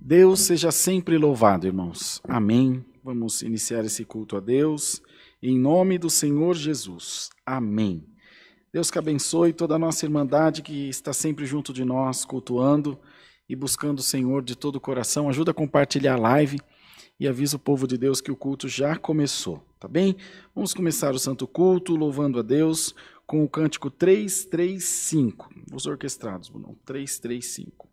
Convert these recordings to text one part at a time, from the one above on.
Deus seja sempre louvado, irmãos. Amém. Vamos iniciar esse culto a Deus, em nome do Senhor Jesus. Amém. Deus que abençoe toda a nossa irmandade que está sempre junto de nós, cultuando e buscando o Senhor de todo o coração. Ajuda a compartilhar a live e avisa o povo de Deus que o culto já começou, tá bem? Vamos começar o santo culto, louvando a Deus, com o cântico 335. Os orquestrados, Bruno. 335.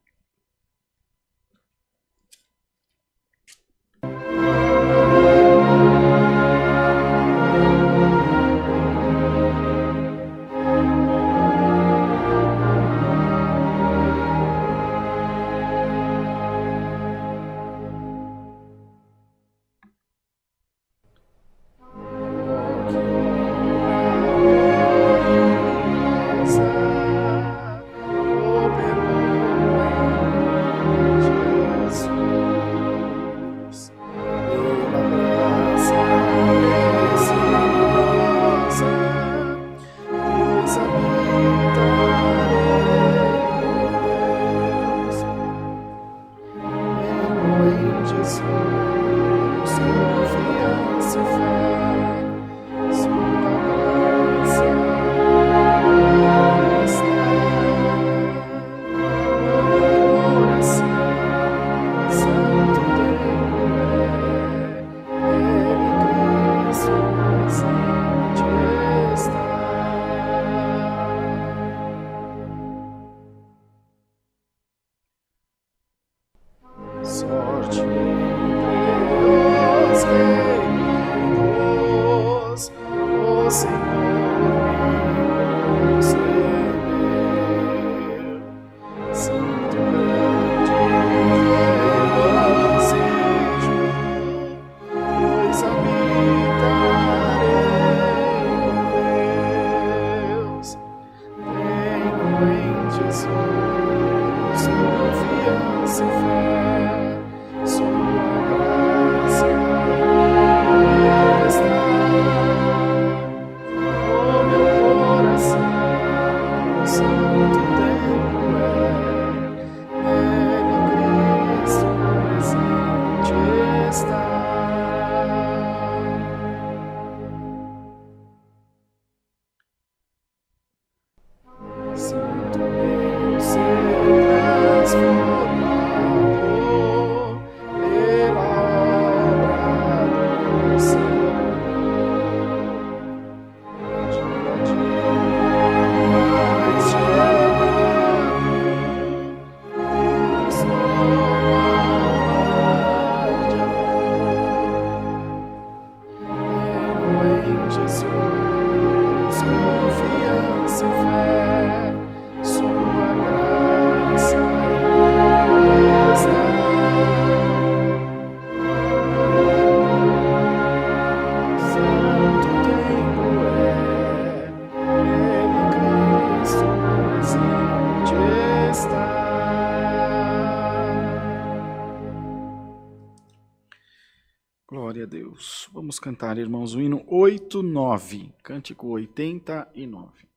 Glória a Deus. Vamos cantar, irmãos, o hino 89, cântico 89.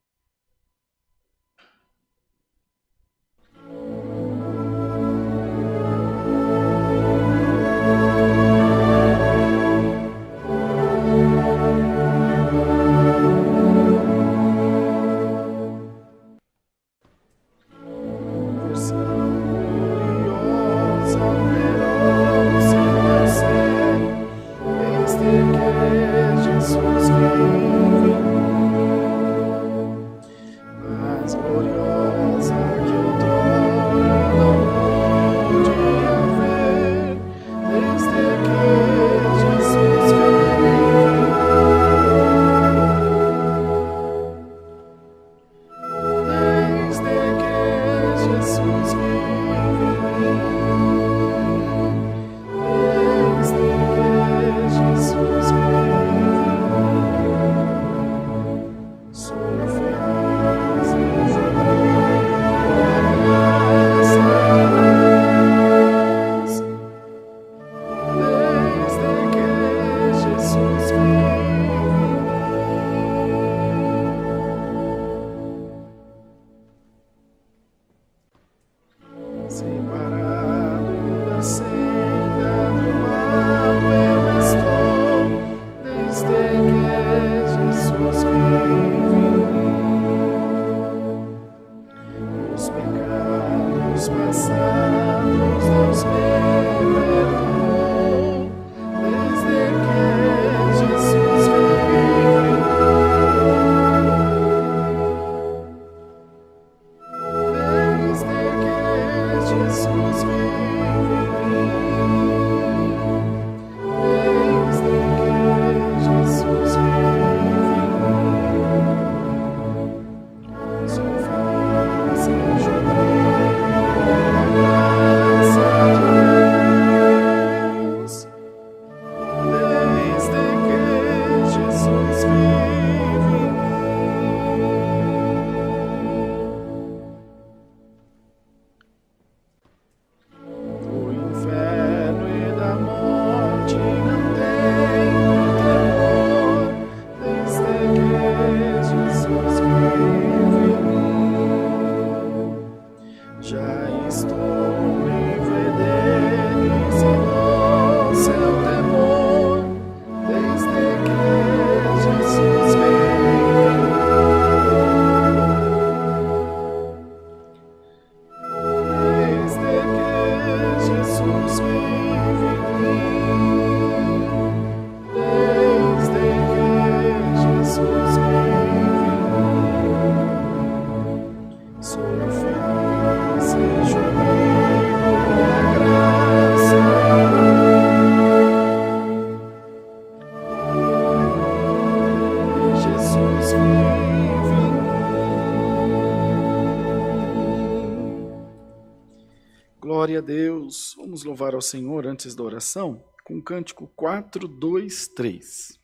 Separado da Glória a Deus. Vamos louvar ao Senhor antes da oração com o cântico 4, 2, 3.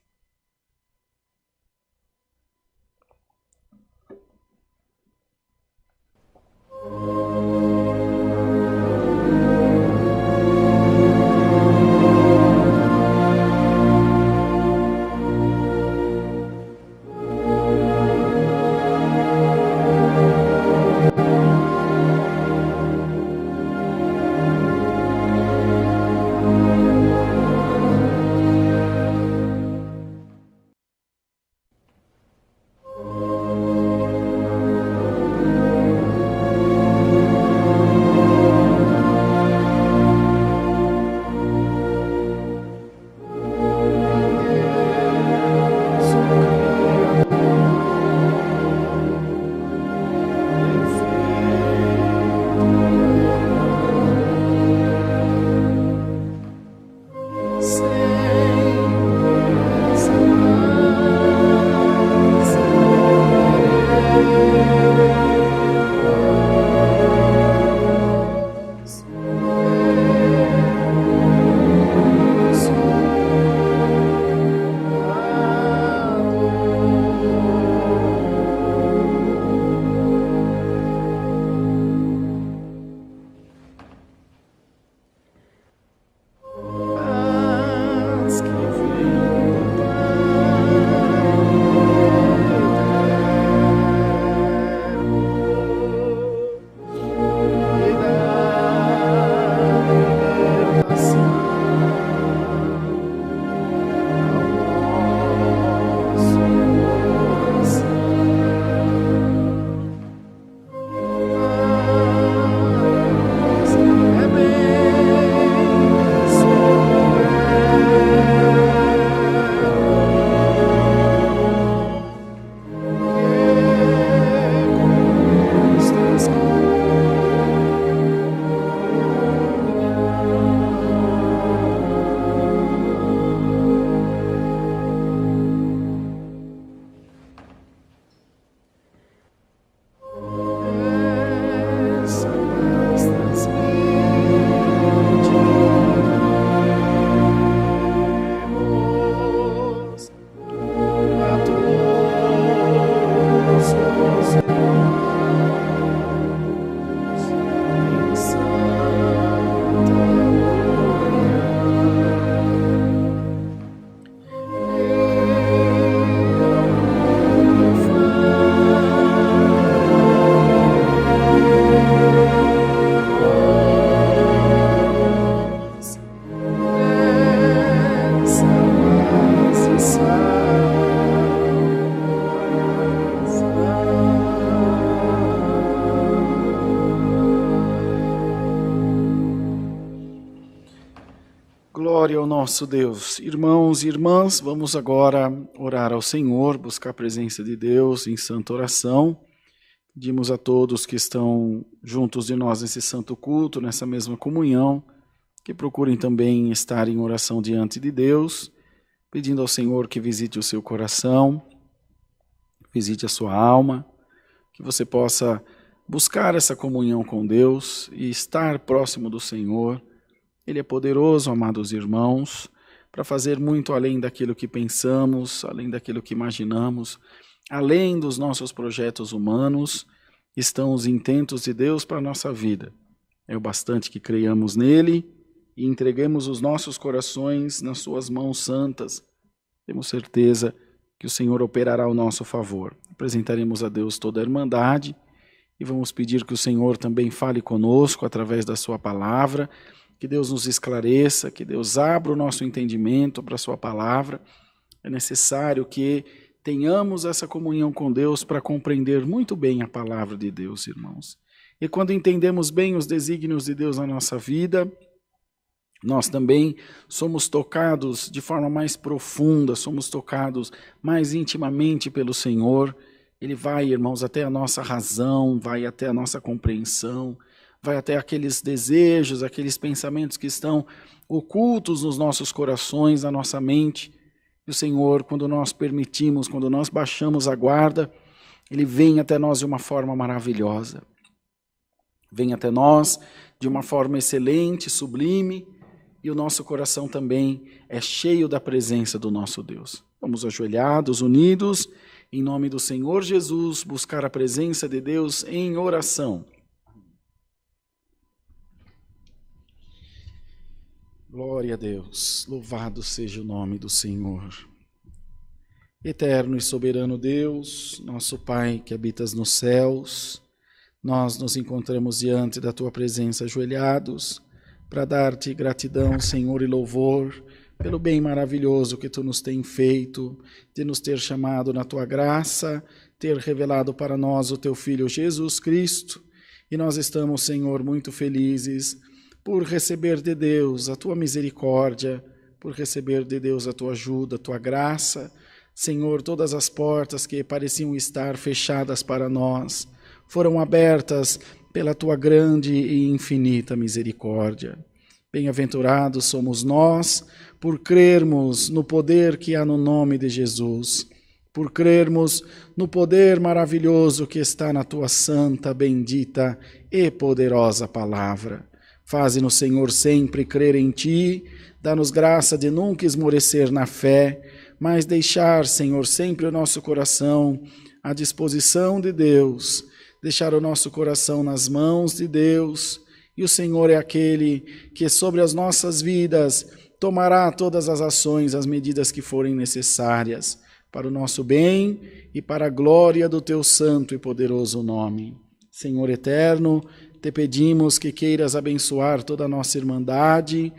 Glória ao nosso Deus. Irmãos e irmãs, vamos agora orar ao Senhor, buscar a presença de Deus em santa oração. Pedimos a todos que estão juntos de nós nesse santo culto, nessa mesma comunhão, que procurem também estar em oração diante de Deus, pedindo ao Senhor que visite o seu coração, visite a sua alma, que você possa buscar essa comunhão com Deus e estar próximo do Senhor. Ele é poderoso, amados irmãos, para fazer muito além daquilo que pensamos, além daquilo que imaginamos, além dos nossos projetos humanos, estão os intentos de Deus para a nossa vida. É o bastante que creiamos nele e entreguemos os nossos corações nas suas mãos santas. Temos certeza que o Senhor operará ao nosso favor. Apresentaremos a Deus toda a irmandade e vamos pedir que o Senhor também fale conosco através da sua palavra, que Deus nos esclareça, que Deus abra o nosso entendimento para a sua palavra. É necessário que tenhamos essa comunhão com Deus para compreender muito bem a palavra de Deus, irmãos. E quando entendemos bem os desígnios de Deus na nossa vida, nós também somos tocados de forma mais profunda, somos tocados mais intimamente pelo Senhor. Ele vai, irmãos, até a nossa razão, vai até a nossa compreensão, vai até aqueles desejos, aqueles pensamentos que estão ocultos nos nossos corações, na nossa mente. E o Senhor, quando nós permitimos, quando nós baixamos a guarda, Ele vem até nós de uma forma maravilhosa. vem até nós de uma forma excelente, sublime, e o nosso coração também é cheio da presença do nosso Deus. Vamos ajoelhados, unidos, em nome do Senhor Jesus, buscar a presença de Deus em oração. Glória a Deus, louvado seja o nome do Senhor. Eterno e soberano Deus, nosso Pai que habitas nos céus, nós nos encontramos diante da Tua presença ajoelhados para dar-te gratidão, Senhor, e louvor pelo bem maravilhoso que Tu nos tem feito, de nos ter chamado na Tua graça, ter revelado para nós o Teu Filho Jesus Cristo, e nós estamos, Senhor, muito felizes por receber de Deus a Tua misericórdia, por receber de Deus a Tua ajuda, a Tua graça. Senhor, todas as portas que pareciam estar fechadas para nós foram abertas pela Tua grande e infinita misericórdia. Bem-aventurados somos nós por crermos no poder que há no nome de Jesus, por crermos no poder maravilhoso que está na Tua santa, bendita e poderosa palavra. Faze-nos, Senhor, sempre crer em Ti, dá-nos graça de nunca esmorecer na fé, mas deixar, Senhor, sempre o nosso coração à disposição de Deus, deixar o nosso coração nas mãos de Deus, e o Senhor é aquele que sobre as nossas vidas tomará todas as ações, as medidas que forem necessárias, para o nosso bem e para a glória do Teu santo e poderoso nome. Senhor eterno, Te pedimos que queiras abençoar toda a nossa irmandade,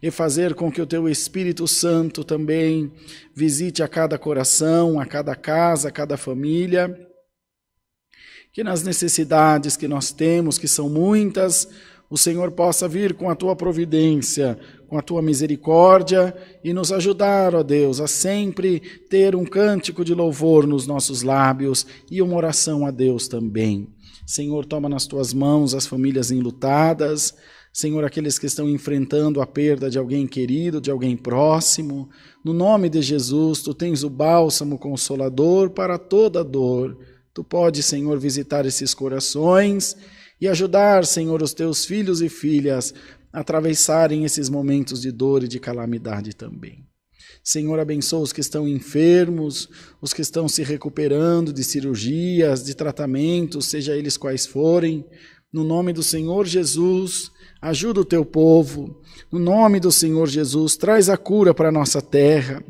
e fazer com que o Teu Espírito Santo também visite a cada coração, a cada casa, a cada família, que nas necessidades que nós temos, que são muitas, o Senhor possa vir com a Tua providência, com a Tua misericórdia e nos ajudar, ó Deus, a sempre ter um cântico de louvor nos nossos lábios e uma oração a Deus também. Senhor, toma nas Tuas mãos as famílias enlutadas, Senhor, aqueles que estão enfrentando a perda de alguém querido, de alguém próximo. No nome de Jesus, Tu tens o bálsamo consolador para toda dor. Tu podes, Senhor, visitar esses corações e ajudar, Senhor, os Teus filhos e filhas a atravessarem esses momentos de dor e de calamidade também. Senhor, abençoa os que estão enfermos, os que estão se recuperando de cirurgias, de tratamentos, seja eles quais forem. No nome do Senhor Jesus, ajuda o Teu povo. No nome do Senhor Jesus, traz a cura para a nossa terra.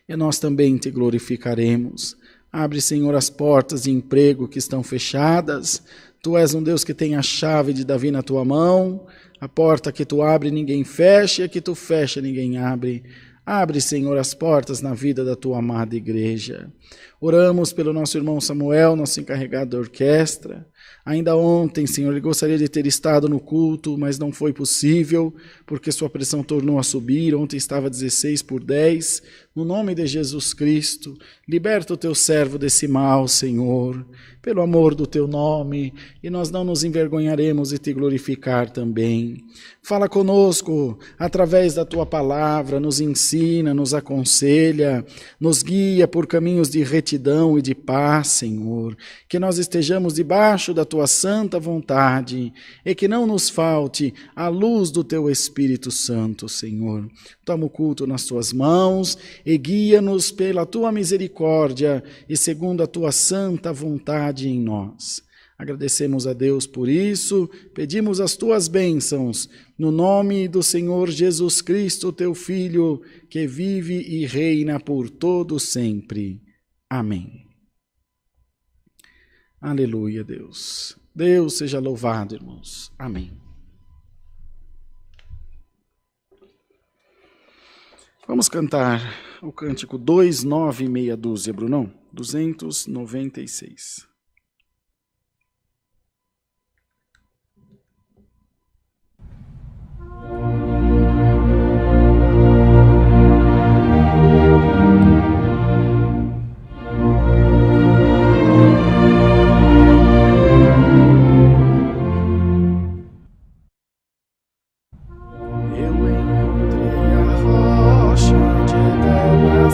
E nós também Te glorificaremos. Abre, Senhor, as portas de emprego que estão fechadas. Tu és um Deus que tem a chave de Davi na Tua mão. A porta que Tu abre, ninguém fecha, e a que Tu fecha, ninguém abre. Abre, Senhor, as portas na vida da Tua amada igreja. Oramos pelo nosso irmão Samuel, nosso encarregado da orquestra. Ainda ontem, Senhor, ele gostaria de ter estado no culto, mas não foi possível, porque sua pressão tornou a subir. Ontem estava 16/10. No nome de Jesus Cristo, liberta o Teu servo desse mal, Senhor, pelo amor do Teu nome, e nós não nos envergonharemos de Te glorificar também. Fala conosco através da Tua palavra, nos ensina, nos aconselha, nos guia por caminhos de retidão e de paz, Senhor. Que nós estejamos debaixo da Tua santa vontade e que não nos falte a luz do Teu Espírito Santo, Senhor. Toma o culto nas Tuas mãos e guia-nos pela Tua misericórdia e segundo a Tua santa vontade em nós. Agradecemos a Deus por isso, pedimos as Tuas bênçãos, no nome do Senhor Jesus Cristo, Teu Filho, que vive e reina por todo sempre. Amém. Aleluia, Deus. Deus seja louvado, irmãos. Amém. Vamos cantar o cântico 296, Brunão? 296.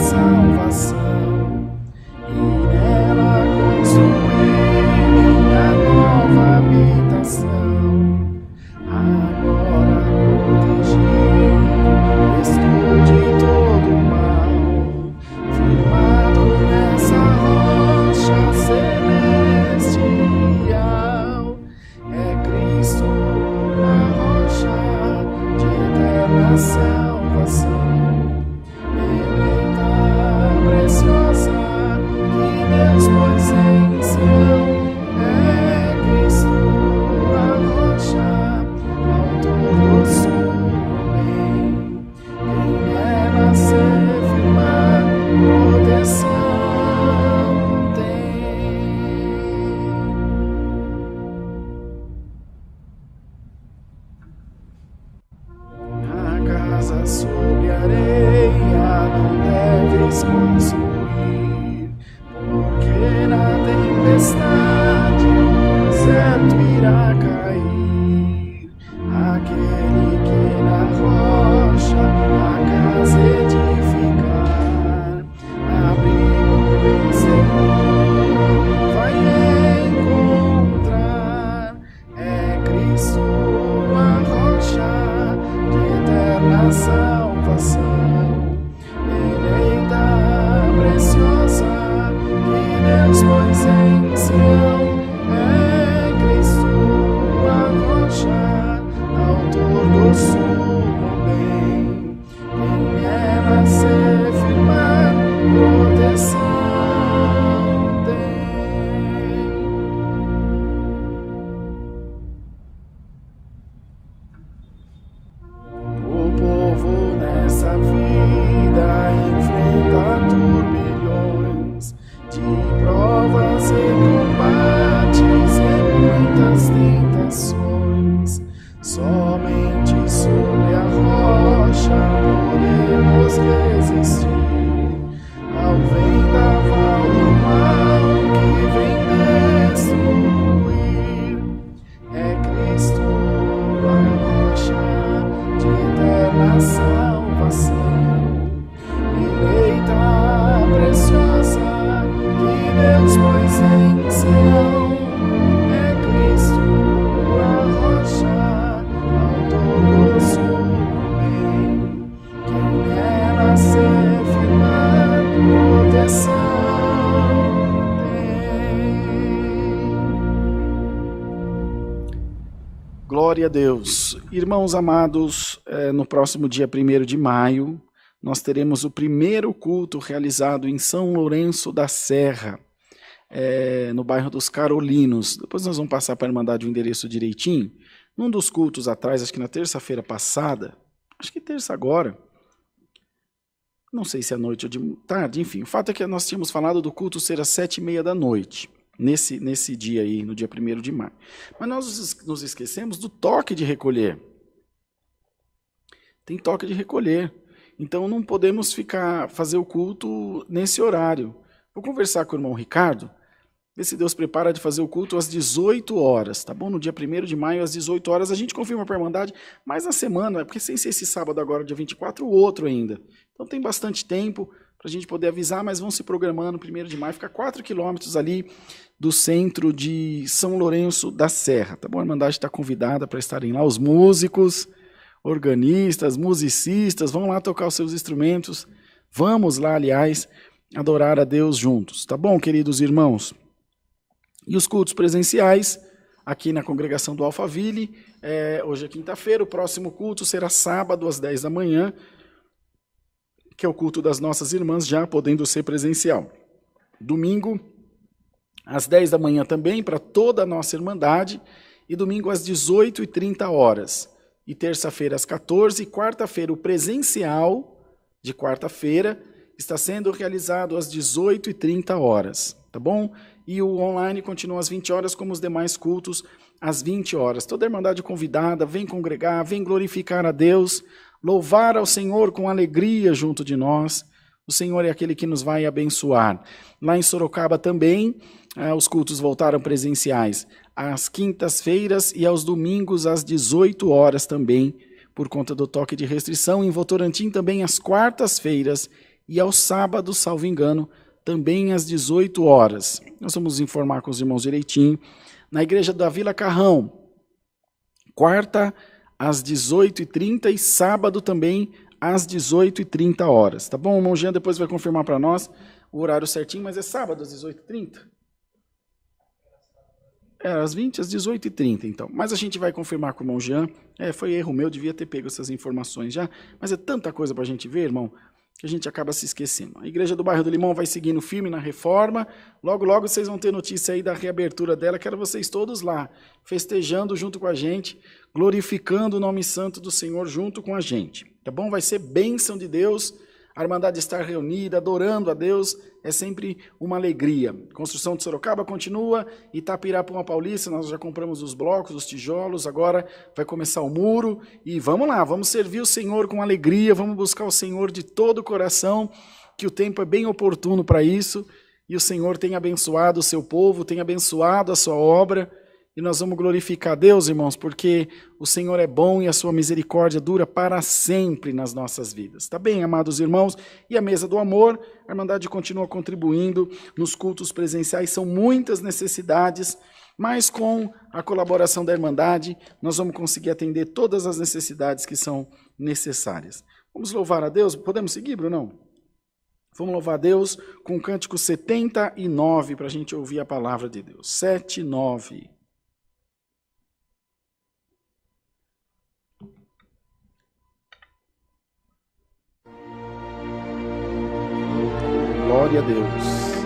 Salvação, e nela construir Deus, pois em Sião é Cristo a rocha, autor do sul bem. Em ela se firmar, proteção tem. A casa sobre areia não deves construir, porque na tempestade o certo irá cair. Aquele que na rocha a casa edificar, abrigo bem seguro vai encontrar. É Cristo a rocha de eterna salvação, eleita, preciosa, que Deus pôs em Sião. É Cristo a rocha, autor do sumo bem. Em ela se firmar, proteção tem. O povo nessa vida enfrenta turbilhões de provas e combates e muitas tentações. Somente sobre a rocha podemos resistir ao vendaval do mal que vem destruir. É Cristo a rocha de eterna salvação, eleita, preciosa, que Deus pôs em Sião. É Cristo a rocha, autor do sumo bem. Que nela se firmar, proteção tem. Glória a Deus. Irmãos amados, no próximo dia 1º de maio, nós teremos o primeiro culto realizado em São Lourenço da Serra, no bairro dos Carolinos. Depois nós vamos passar para a Irmandade o endereço direitinho. Num dos cultos atrás, acho que na terça-feira passada, acho que terça agora, não sei se é noite ou de tarde, enfim, o fato é que nós tínhamos falado do culto ser às 7h30 da noite, nesse dia aí, no dia 1º de maio. Mas nós nos esquecemos do toque de recolher. Tem toque de recolher. Então não podemos fazer o culto nesse horário. Vou conversar com o irmão Ricardo, ver se Deus prepara de fazer o culto às 18 horas, tá bom? No dia 1º de maio, às 18 horas, a gente confirma para a Irmandade, mas na semana, porque sem ser esse sábado agora, dia 24, o outro ainda. Então tem bastante tempo para a gente poder avisar, mas vão se programando. 1º de maio, fica 4 quilômetros ali do centro de São Lourenço da Serra, tá bom? A Irmandade está convidada para estarem lá, os músicos, organistas, musicistas, vão lá tocar os seus instrumentos. Vamos lá, aliás, adorar a Deus juntos, tá bom, queridos irmãos? E os cultos presenciais, aqui na congregação do Alphaville, hoje é quinta-feira, o próximo culto será sábado às 10 da manhã, que é o culto das nossas irmãs, já podendo ser presencial. Domingo, às 10 da manhã também, para toda a nossa Irmandade, e domingo às 18h30. E terça-feira às 14h, e quarta-feira o presencial de quarta-feira está sendo realizado às 18h30, tá bom? E o online continua às 20 horas, como os demais cultos, às 20 horas. Toda a Irmandade convidada, vem congregar, vem glorificar a Deus, louvar ao Senhor com alegria junto de nós. O Senhor é aquele que nos vai abençoar. Lá em Sorocaba também, os cultos voltaram presenciais às quintas-feiras e aos domingos às 18 horas também, por conta do toque de restrição. Em Votorantim também às quartas-feiras e aos sábados, salvo engano, também às 18 horas. Nós vamos informar com os irmãos direitinho. Na igreja da Vila Carrão, quarta às 18h30 e sábado também às 18h30, tá bom? O irmão Jean depois vai confirmar para nós o horário certinho, mas é sábado às 18h30? Às 20, às 18h30, então. Mas a gente vai confirmar com o irmão Jean. Foi erro meu, devia ter pego essas informações já, mas é tanta coisa para a gente ver, irmão, que a gente acaba se esquecendo. A Igreja do Bairro do Limão vai seguindo firme na reforma. Logo, logo vocês vão ter notícia aí da reabertura dela. Quero vocês todos lá, festejando junto com a gente, glorificando o nome santo do Senhor junto com a gente. Tá bom? Vai ser bênção de Deus. A Irmandade estar reunida, adorando a Deus, é sempre uma alegria. Construção de Sorocaba continua, Itapirapuã Paulista, nós já compramos os blocos, os tijolos, agora vai começar o muro, e vamos lá, vamos servir o Senhor com alegria, vamos buscar o Senhor de todo o coração, que o tempo é bem oportuno para isso, e o Senhor tem abençoado o seu povo, tem abençoado a sua obra, e nós vamos glorificar a Deus, irmãos, porque o Senhor é bom e a sua misericórdia dura para sempre nas nossas vidas. Tá bem, amados irmãos? E a mesa do amor, a Irmandade continua contribuindo nos cultos presenciais, são muitas necessidades, mas com a colaboração da Irmandade, nós vamos conseguir atender todas as necessidades que são necessárias. Vamos louvar a Deus? Podemos seguir, Brunão? Vamos louvar a Deus com o cântico 79, para a gente ouvir a palavra de Deus. 79. Glória a Deus.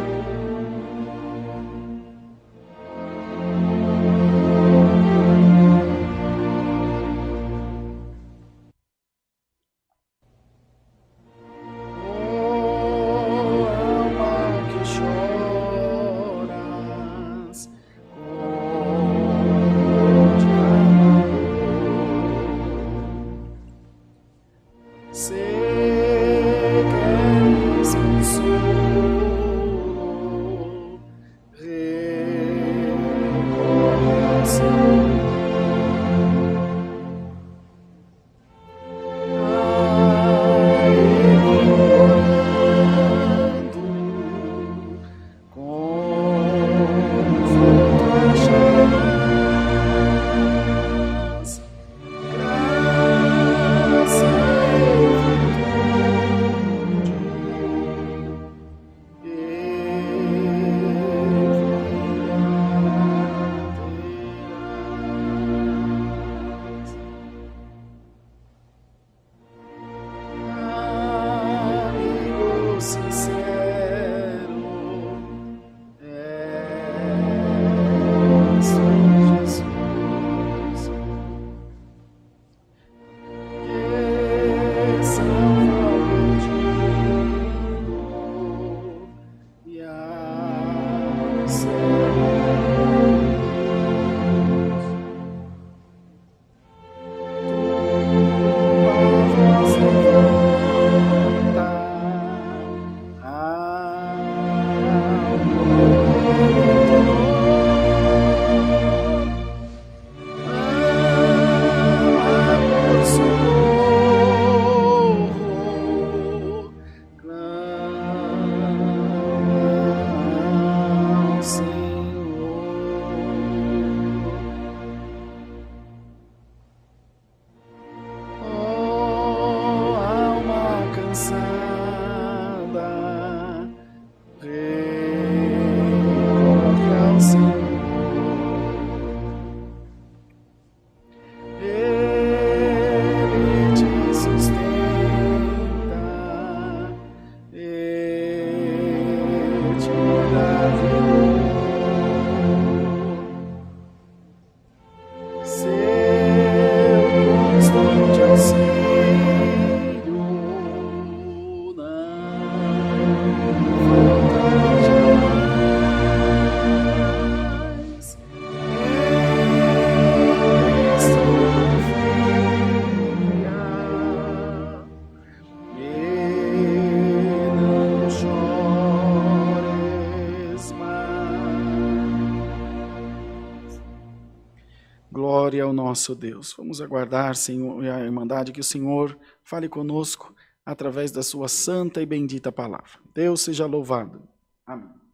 Glória ao nosso Deus. Vamos aguardar, Senhor, a Irmandade, que o Senhor fale conosco através da sua santa e bendita palavra. Deus seja louvado. Amém.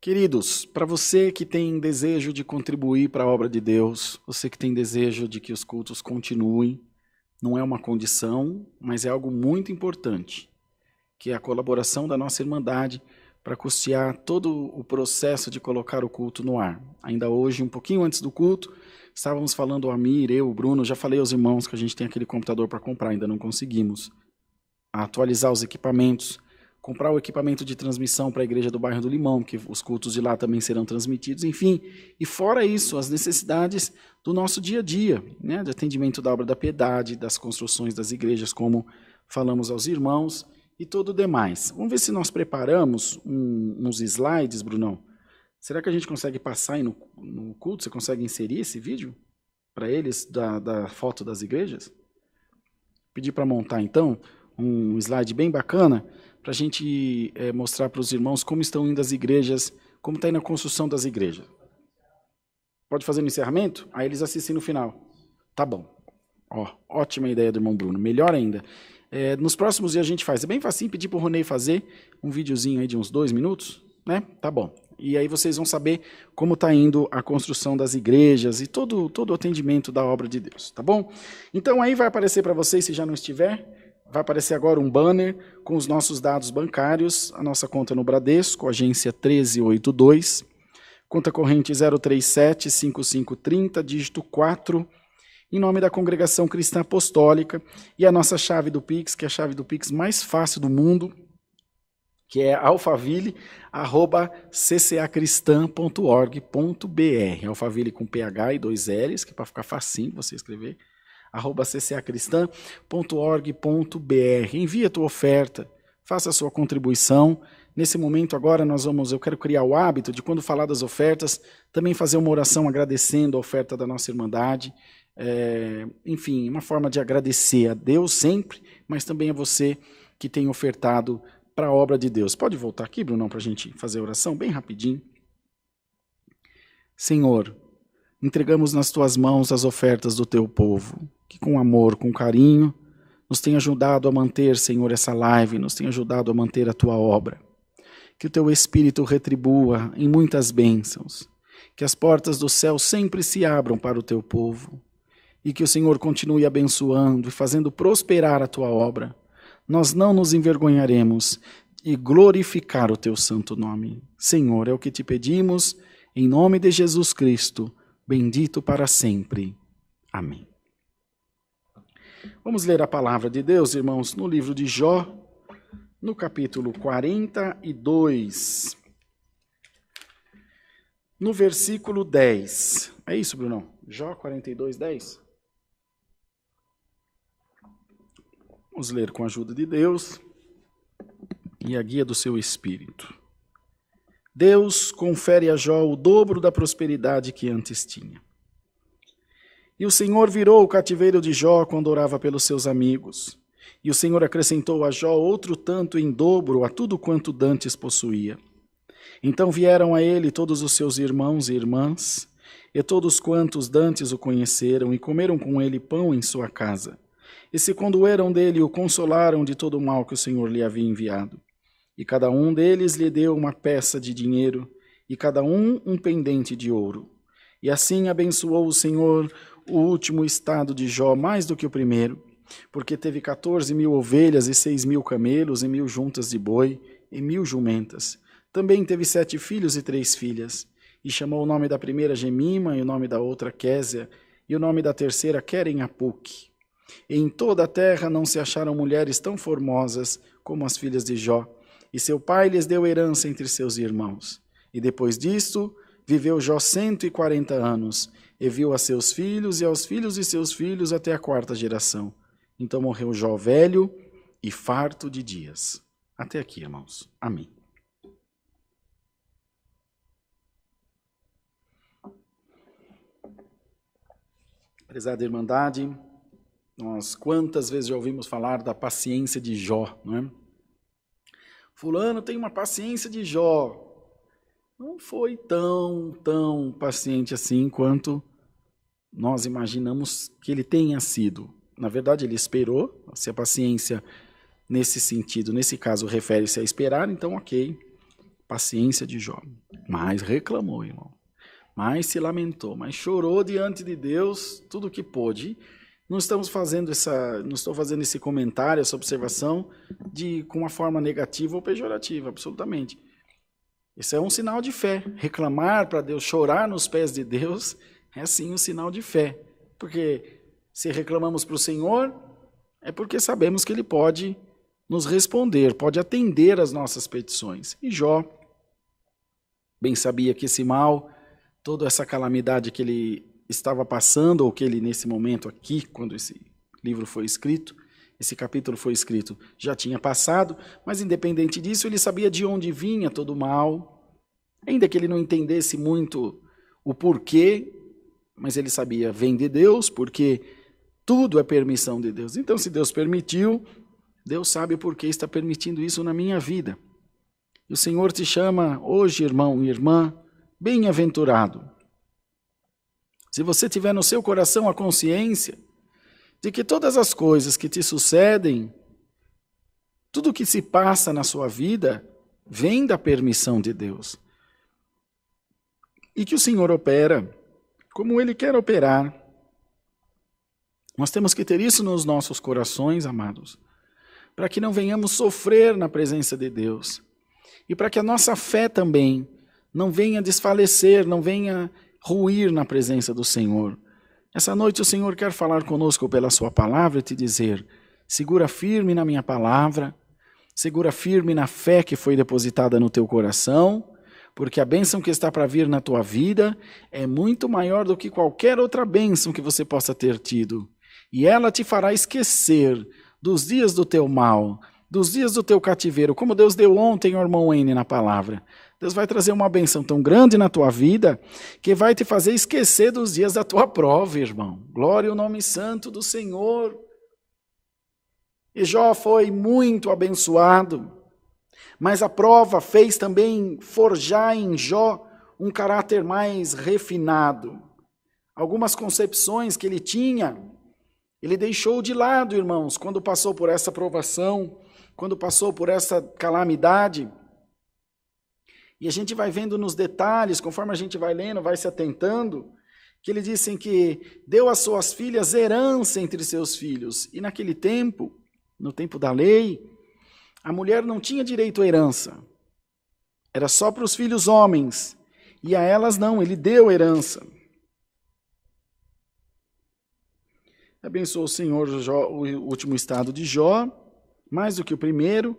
Queridos, para você que tem desejo de contribuir para a obra de Deus, você que tem desejo de que os cultos continuem, não é uma condição, mas é algo muito importante, que é a colaboração da nossa Irmandade para custear todo o processo de colocar o culto no ar. Ainda hoje, um pouquinho antes do culto, estávamos falando, o Amir, eu, o Bruno, já falei aos irmãos que a gente tem aquele computador para comprar, ainda não conseguimos atualizar os equipamentos, comprar o equipamento de transmissão para a igreja do bairro do Limão, que os cultos de lá também serão transmitidos, enfim. E fora isso, as necessidades do nosso dia a dia, né, de atendimento da obra da piedade, das construções das igrejas, como falamos aos irmãos, e todo o demais. Vamos ver se nós preparamos uns slides, Brunão. Será que a gente consegue passar aí no culto? Você consegue inserir esse vídeo para eles, da foto das igrejas? Pedir para montar, então, um slide bem bacana, para a gente mostrar para os irmãos como estão indo as igrejas, como está indo a construção das igrejas. Pode fazer no encerramento? Aí eles assistem no final. Tá bom. Ó, ótima ideia do irmão Bruno. Melhor ainda. Nos próximos dias a gente faz. É bem facinho pedir para o Ronei fazer um videozinho aí de uns 2 minutos, né? Tá bom. E aí vocês vão saber como está indo a construção das igrejas e todo o atendimento da obra de Deus, tá bom? Então aí vai aparecer para vocês, se já não estiver, vai aparecer agora um banner com os nossos dados bancários, a nossa conta no Bradesco, agência 1382, conta corrente 037-5530, dígito 4, em nome da Congregação Cristã Apostólica, e a nossa chave do Pix, que é a chave do Pix mais fácil do mundo, que é alfaville@ccacristã.org.br, Alfaville com PH e 2 L's, que é para ficar facinho você escrever, @ccacristã.org.br. Envia a tua oferta, faça a sua contribuição. Nesse momento agora eu quero criar o hábito de, quando falar das ofertas, também fazer uma oração agradecendo a oferta da nossa Irmandade. Enfim, uma forma de agradecer a Deus sempre, mas também a você que tem ofertado para a obra de Deus. Pode voltar aqui, Brunão, para a gente fazer a oração bem rapidinho. Senhor, entregamos nas tuas mãos as ofertas do teu povo, que com amor, com carinho, nos tem ajudado a manter, Senhor, essa live, nos tem ajudado a manter a tua obra. Que o teu Espírito retribua em muitas bênçãos, que as portas do céu sempre se abram para o teu povo, e que o Senhor continue abençoando e fazendo prosperar a tua obra. Nós não nos envergonharemos e glorificar o teu santo nome. Senhor, é o que te pedimos, em nome de Jesus Cristo, bendito para sempre. Amém. Vamos ler a palavra de Deus, irmãos, no livro de Jó, no capítulo 42, no versículo 10. É isso, Brunão? Jó 42, 10? Vamos ler com a ajuda de Deus e a guia do seu Espírito. Deus confere a Jó o dobro da prosperidade que antes tinha. E o Senhor virou o cativeiro de Jó quando orava pelos seus amigos. E o Senhor acrescentou a Jó outro tanto em dobro a tudo quanto dantes possuía. Então vieram a ele todos os seus irmãos e irmãs, e todos quantos dantes o conheceram, e comeram com ele pão em sua casa. E se condoeram dele e o consolaram de todo o mal que o Senhor lhe havia enviado. E cada um deles lhe deu uma peça de dinheiro, e cada um pendente de ouro. E assim abençoou o Senhor o último estado de Jó mais do que o primeiro, porque teve 14.000 ovelhas e 6.000 camelos, e 1.000 juntas de boi, e 1.000 jumentas. Também teve 7 filhos e 3 filhas. E chamou o nome da primeira Gemima, e o nome da outra Késia, e o nome da terceira Queren-Apuque. E em toda a terra não se acharam mulheres tão formosas como as filhas de Jó, e seu pai lhes deu herança entre seus irmãos. E depois disto, viveu Jó 140 anos, e viu a seus filhos e aos filhos de seus filhos até a 4ª geração. Então morreu Jó velho e farto de dias. Até aqui, irmãos. Amém. Prezada Irmandade, nós quantas vezes já ouvimos falar da paciência de Jó, não é? Fulano tem uma paciência de Jó. Não foi tão paciente assim quanto nós imaginamos que ele tenha sido. Na verdade, ele esperou. Se a paciência nesse sentido, nesse caso, refere-se a esperar, então ok. paciência de Jó. Mas reclamou, irmão. Mas se lamentou, mas chorou diante de Deus tudo o que pôde. Não estou fazendo esse comentário, essa observação com uma forma negativa ou pejorativa, absolutamente. Isso é um sinal de fé. Reclamar para Deus, chorar nos pés de Deus, é sim um sinal de fé. Porque se reclamamos para o Senhor, é porque sabemos que Ele pode nos responder, pode atender às nossas petições. E Jó bem sabia que esse mal, toda essa calamidade que ele estava passando, ou que ele nesse momento aqui, quando esse livro foi escrito, esse capítulo foi escrito, já tinha passado, mas independente disso, ele sabia de onde vinha todo o mal, ainda que ele não entendesse muito o porquê, mas ele sabia, vem de Deus, porque tudo é permissão de Deus. Então, se Deus permitiu, Deus sabe o porquê está permitindo isso na minha vida. E o Senhor te chama hoje, irmão e irmã, bem-aventurado. Se você tiver no seu coração a consciência de que todas as coisas que te sucedem, tudo que se passa na sua vida, vem da permissão de Deus. E que o Senhor opera como Ele quer operar. Nós temos que ter isso nos nossos corações, amados, para que não venhamos sofrer na presença de Deus. E para que a nossa fé também não venha desfalecer, não venha ruir na presença do Senhor. Essa noite o Senhor quer falar conosco pela sua palavra e te dizer, segura firme na minha palavra, segura firme na fé que foi depositada no teu coração, porque a bênção que está para vir na tua vida é muito maior do que qualquer outra bênção que você possa ter tido. E ela te fará esquecer dos dias do teu mal, dos dias do teu cativeiro, como Deus deu ontem ao irmão N na palavra. Deus vai trazer uma bênção tão grande na tua vida, que vai te fazer esquecer dos dias da tua prova, irmão. Glória ao nome santo do Senhor. E Jó foi muito abençoado, mas a prova fez também forjar em Jó um caráter mais refinado. Algumas concepções que ele tinha, ele deixou de lado, irmãos, quando passou por essa provação, quando passou por essa calamidade. E a gente vai vendo nos detalhes, conforme a gente vai lendo, vai se atentando, que ele disse que deu às suas filhas herança entre seus filhos. E naquele tempo, no tempo da lei, a mulher não tinha direito à herança. Era só para os filhos homens. E a elas não, ele deu herança. Abençoou o Senhor o último estado de Jó, mais do que o primeiro.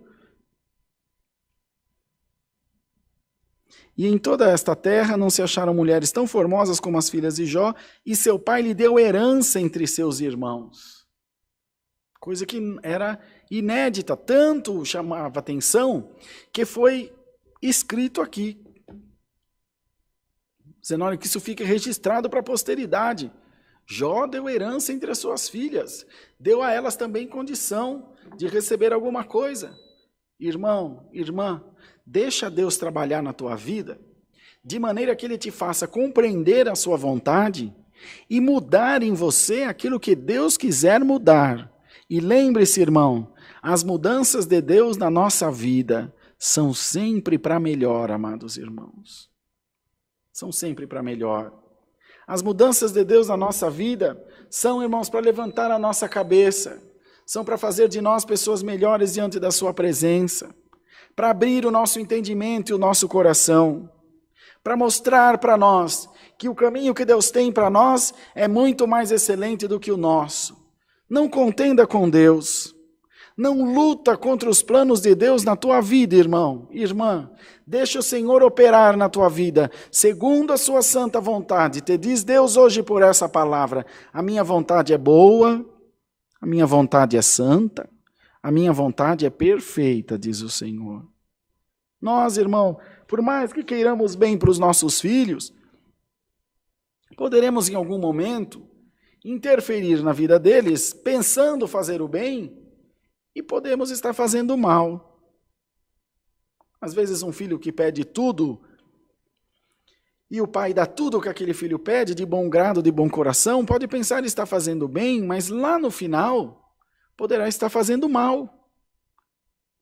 E em toda esta terra não se acharam mulheres tão formosas como as filhas de Jó, e seu pai lhe deu herança entre seus irmãos. Coisa que era inédita, tanto chamava atenção, que foi escrito aqui. Dizendo, olha, que isso fique registrado para a posteridade. Jó deu herança entre as suas filhas, deu a elas também condição de receber alguma coisa. Irmão, irmã, deixa Deus trabalhar na tua vida, de maneira que Ele te faça compreender a sua vontade e mudar em você aquilo que Deus quiser mudar. E lembre-se, irmão, as mudanças de Deus na nossa vida são sempre para melhor, amados irmãos. São sempre para melhor. As mudanças de Deus na nossa vida são, irmãos, para levantar a nossa cabeça, são para fazer de nós pessoas melhores diante da sua presença, para abrir o nosso entendimento e o nosso coração, para mostrar para nós que o caminho que Deus tem para nós é muito mais excelente do que o nosso. Não contenda com Deus. Não luta contra os planos de Deus na tua vida, irmão, irmã. Deixa o Senhor operar na tua vida, segundo a sua santa vontade. Te diz Deus hoje por essa palavra, a minha vontade é boa, a minha vontade é santa, a minha vontade é perfeita, diz o Senhor. Nós, irmão, por mais que queiramos bem para os nossos filhos, poderemos em algum momento interferir na vida deles, pensando fazer o bem, e podemos estar fazendo o mal. Às vezes um filho que pede tudo, e o pai dá tudo o que aquele filho pede, de bom grado, de bom coração, pode pensar que está fazendo bem, mas lá no final, poderá estar fazendo mal.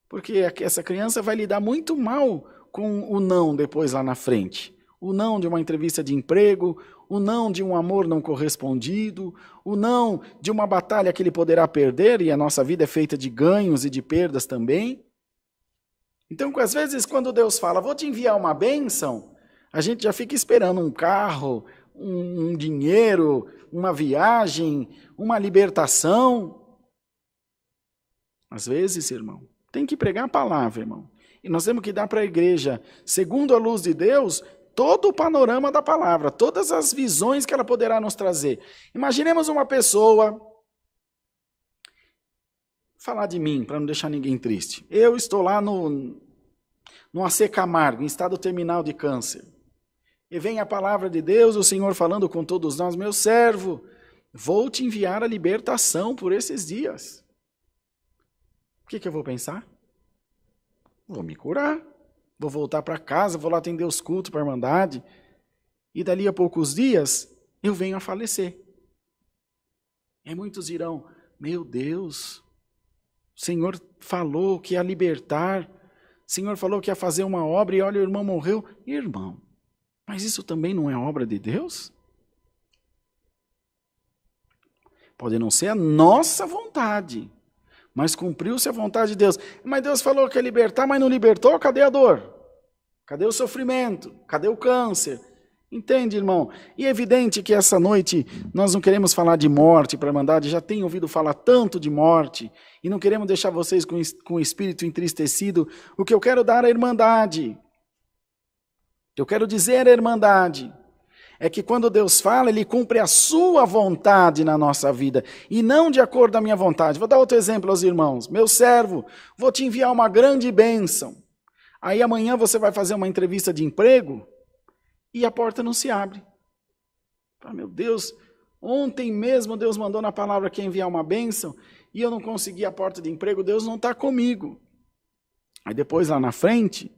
Porque essa criança vai lidar muito mal com o não depois lá na frente? O não de uma entrevista de emprego, o não de um amor não correspondido, o não de uma batalha que ele poderá perder, e a nossa vida é feita de ganhos e de perdas também. Então, às vezes, quando Deus fala, vou te enviar uma bênção, a gente já fica esperando um carro, um dinheiro, uma viagem, uma libertação. Às vezes, irmão, tem que pregar a palavra, irmão. E nós temos que dar para a igreja, segundo a luz de Deus, todo o panorama da palavra, todas as visões que ela poderá nos trazer. Imaginemos uma pessoa, falar de mim, para não deixar ninguém triste. Eu estou lá no AC Camargo, em estado terminal de câncer. E vem a palavra de Deus, o Senhor falando com todos nós, meu servo, vou te enviar a libertação por esses dias. O que eu vou pensar? Vou me curar, vou voltar para casa, vou lá atender os cultos para a Irmandade, e dali a poucos dias eu venho a falecer. E muitos dirão, meu Deus, o Senhor falou que ia libertar, o Senhor falou que ia fazer uma obra, e olha, o irmão morreu. Irmão, mas isso também não é obra de Deus? Pode não ser a nossa vontade, mas cumpriu-se a vontade de Deus. Mas Deus falou que ia libertar, mas não libertou, cadê a dor? Cadê o sofrimento? Cadê o câncer? Entende, irmão? E é evidente que essa noite nós não queremos falar de morte para a Irmandade, já tenho ouvido falar tanto de morte, e não queremos deixar vocês com o espírito entristecido. O que eu quero dar à Irmandade, o que eu quero dizer à Irmandade, é que quando Deus fala, Ele cumpre a sua vontade na nossa vida, e não de acordo com a minha vontade. Vou dar outro exemplo aos irmãos. Meu servo, vou te enviar uma grande bênção. Aí amanhã você vai fazer uma entrevista de emprego, e a porta não se abre. Ah, meu Deus, ontem mesmo Deus mandou na palavra que ia enviar uma bênção, e eu não consegui a porta de emprego, Deus não está comigo. Aí depois lá na frente,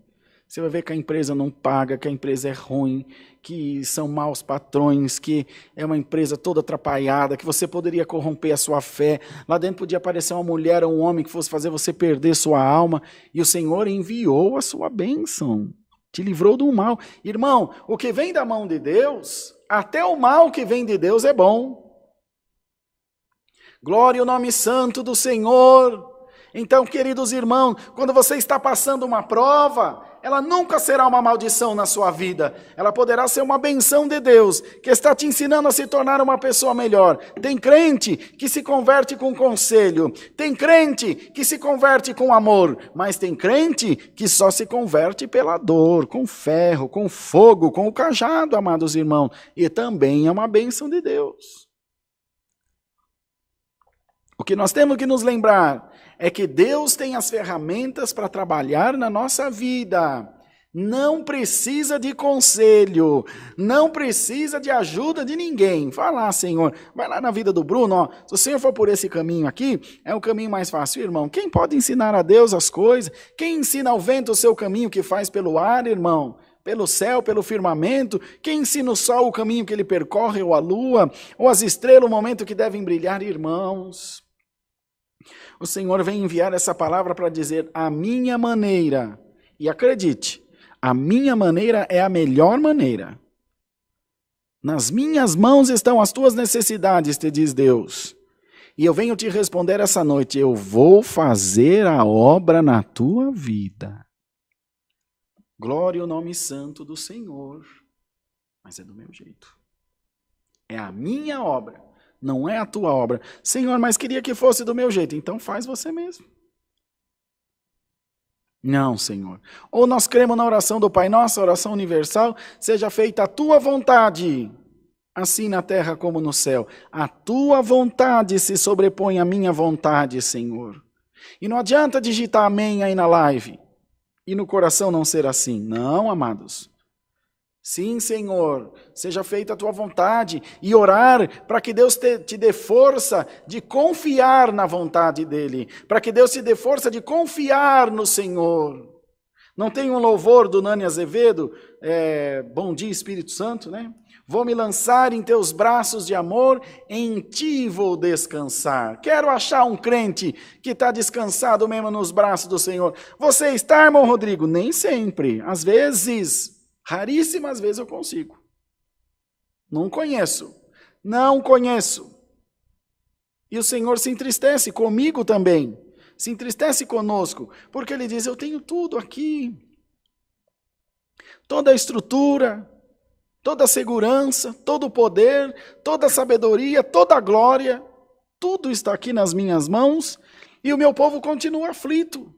você vai ver que a empresa não paga, que a empresa é ruim, que são maus patrões, que é uma empresa toda atrapalhada, que você poderia corromper a sua fé. Lá dentro podia aparecer uma mulher ou um homem que fosse fazer você perder sua alma, e o Senhor enviou a sua bênção. Te livrou do mal. Irmão, o que vem da mão de Deus, até o mal que vem de Deus é bom. Glória ao nome santo do Senhor. Então, queridos irmãos, quando você está passando uma prova, ela nunca será uma maldição na sua vida. Ela poderá ser uma benção de Deus, que está te ensinando a se tornar uma pessoa melhor. Tem crente que se converte com conselho. Tem crente que se converte com amor. Mas tem crente que só se converte pela dor, com ferro, com fogo, com o cajado, amados irmãos. E também é uma benção de Deus. O que nós temos que nos lembrar é que Deus tem as ferramentas para trabalhar na nossa vida. Não precisa de conselho, não precisa de ajuda de ninguém. Vai lá, Senhor, vai lá na vida do Bruno, ó. Se o Senhor for por esse caminho aqui, é o caminho mais fácil, irmão. Quem pode ensinar a Deus as coisas? Quem ensina ao vento o seu caminho que faz pelo ar, irmão? Pelo céu, pelo firmamento? Quem ensina o sol o caminho que ele percorre, ou a lua, ou as estrelas o momento que devem brilhar, irmãos? O Senhor vem enviar essa palavra para dizer a minha maneira. E acredite, a minha maneira é a melhor maneira. Nas minhas mãos estão as tuas necessidades, te diz Deus. E eu venho te responder essa noite, eu vou fazer a obra na tua vida. Glória ao nome santo do Senhor. Mas é do meu jeito. É a minha obra. Não é a tua obra. Senhor, mas queria que fosse do meu jeito. Então faz você mesmo. Não, Senhor. Ou nós cremos na oração do Pai Nosso, a oração universal, seja feita a tua vontade, assim na terra como no céu. A tua vontade se sobrepõe à minha vontade, Senhor. E não adianta digitar amém aí na live e no coração não ser assim. Não, amados. Sim, Senhor, seja feita a tua vontade e orar para que Deus te dê força de confiar na vontade dEle, para que Deus te dê força de confiar no Senhor. Não tem um louvor do Nani Azevedo, Bom Dia Espírito Santo, né? Vou me lançar em teus braços de amor, em ti vou descansar. Quero achar um crente que está descansado mesmo nos braços do Senhor. Você está, irmão Rodrigo? Nem sempre. Às vezes, raríssimas vezes eu consigo. Não conheço. E o Senhor se entristece comigo também. Se entristece conosco. Porque Ele diz, eu tenho tudo aqui. Toda a estrutura, toda a segurança, todo o poder, toda a sabedoria, toda a glória, tudo está aqui nas minhas mãos e o meu povo continua aflito.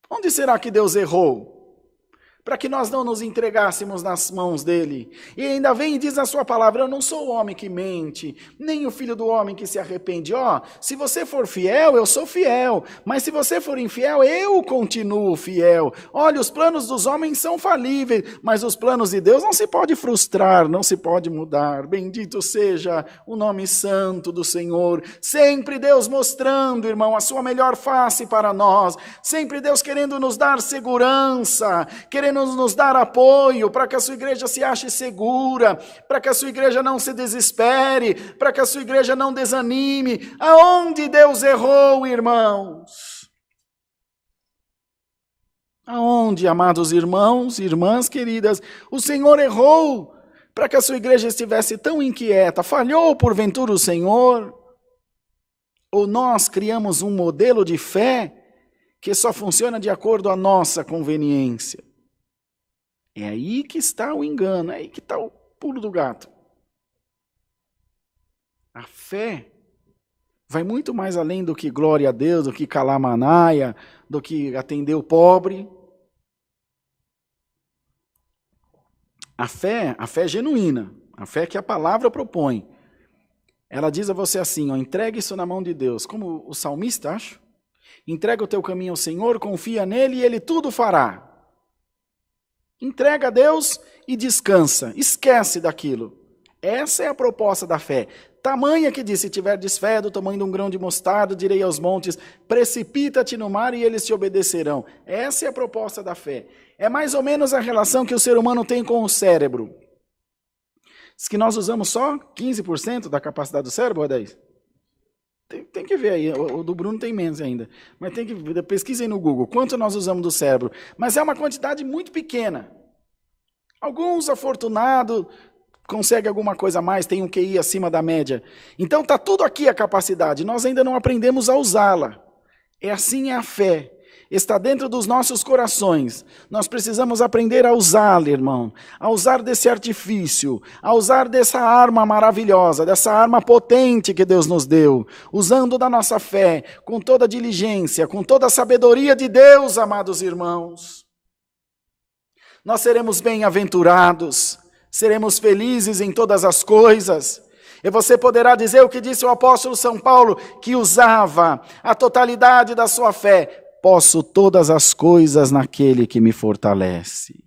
Onde será que Deus errou? Para que nós não nos entregássemos nas mãos dele. E ainda vem e diz na sua palavra, eu não sou o homem que mente, nem o filho do homem que se arrepende. Se você for fiel, eu sou fiel, mas se você for infiel, eu continuo fiel. Olha, os planos dos homens são falíveis, mas os planos de Deus não se pode frustrar, não se pode mudar. Bendito seja o nome santo do Senhor. Sempre Deus mostrando, irmão, a sua melhor face para nós. Sempre Deus querendo nos dar segurança, querendo nos dar apoio para que a sua igreja se ache segura, para que a sua igreja não se desespere, para que a sua igreja não desanime. Aonde Deus errou, irmãos? Aonde, amados irmãos, irmãs queridas, o Senhor errou para que a sua igreja estivesse tão inquieta? Falhou porventura o Senhor? Ou nós criamos um modelo de fé que só funciona de acordo à nossa conveniência? É aí que está o engano, é aí que está o pulo do gato. A fé vai muito mais além do que glória a Deus, do que calar manaia, do que atender o pobre. A fé é genuína, a fé que a palavra propõe. Ela diz a você assim, entregue isso na mão de Deus, como o salmista, acho. Entrega o teu caminho ao Senhor, confia nele e ele tudo fará. Entrega a Deus e descansa, esquece daquilo. Essa é a proposta da fé. Tamanha que diz, se tiverdes fé do tamanho de um grão de mostarda, direi aos montes, precipita-te no mar e eles te obedecerão. Essa é a proposta da fé. É mais ou menos a relação que o ser humano tem com o cérebro. Diz que nós usamos só 15% da capacidade do cérebro, ou é 10%? Tem que ver aí, o do Bruno tem menos ainda. Mas tem que ver, pesquisem no Google, quanto nós usamos do cérebro. Mas é uma quantidade muito pequena. Alguns afortunados conseguem alguma coisa a mais, tem um QI acima da média. Então está tudo aqui a capacidade, nós ainda não aprendemos a usá-la. É assim a fé. Está dentro dos nossos corações. Nós precisamos aprender a usá-la, irmão. A usar desse artifício, a usar dessa arma maravilhosa, dessa arma potente que Deus nos deu. Usando da nossa fé, com toda a diligência, com toda a sabedoria de Deus, amados irmãos. Nós seremos bem-aventurados, seremos felizes em todas as coisas. E você poderá dizer o que disse o apóstolo São Paulo, que usava a totalidade da sua fé. Posso todas as coisas naquele que me fortalece.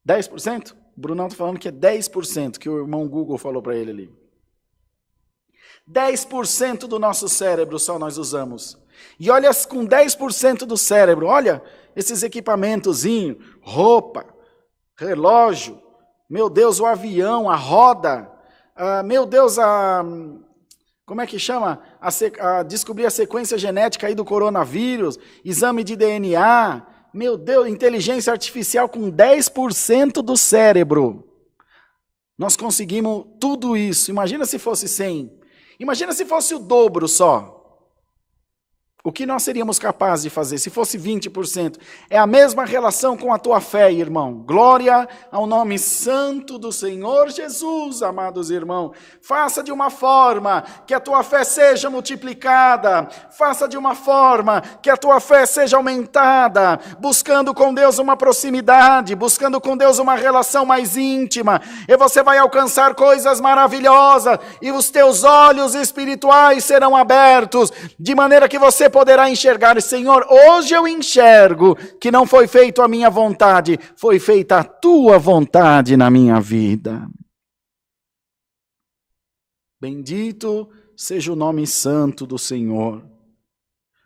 10%? O Brunão está falando que é 10% que o irmão Google falou para ele ali. 10% do nosso cérebro só nós usamos. E olha, com 10% do cérebro, olha esses equipamentozinhos, roupa, relógio, meu Deus, o avião, a roda, meu Deus, como é que chama? Descobrir a sequência genética aí do coronavírus, exame de DNA, meu Deus, inteligência artificial com 10% do cérebro. Nós conseguimos tudo isso. Imagina se fosse 100. Imagina se fosse o dobro só. O que nós seríamos capazes de fazer se fosse 20%? É a mesma relação com a tua fé, irmão. Glória ao nome santo do Senhor Jesus, amados irmãos. Faça de uma forma que a tua fé seja multiplicada. Faça de uma forma que a tua fé seja aumentada. Buscando com Deus uma proximidade, buscando com Deus uma relação mais íntima. E você vai alcançar coisas maravilhosas. E os teus olhos espirituais serão abertos, de maneira que você poderá enxergar, Senhor, hoje eu enxergo que não foi feito a minha vontade, foi feita a tua vontade na minha vida. Bendito seja o nome santo do Senhor.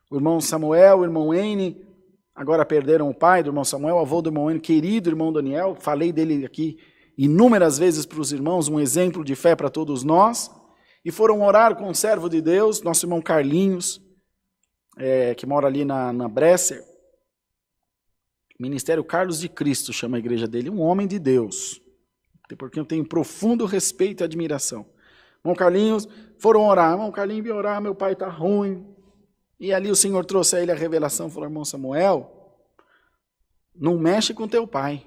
O irmão Samuel, o irmão Ene, agora perderam o pai do irmão Samuel, o avô do irmão Ene, querido irmão Daniel, falei dele aqui inúmeras vezes para os irmãos, um exemplo de fé para todos nós, e foram orar com um servo de Deus, nosso irmão Carlinhos, que mora ali na Bresser, Ministério Carlos de Cristo, chama a igreja dele, um homem de Deus, porque eu tenho profundo respeito e admiração. Irmão Carlinhos, foram orar, irmão Carlinhos veio orar, meu pai está ruim, e ali o Senhor trouxe a ele a revelação, falou, irmão Samuel, não mexe com teu pai,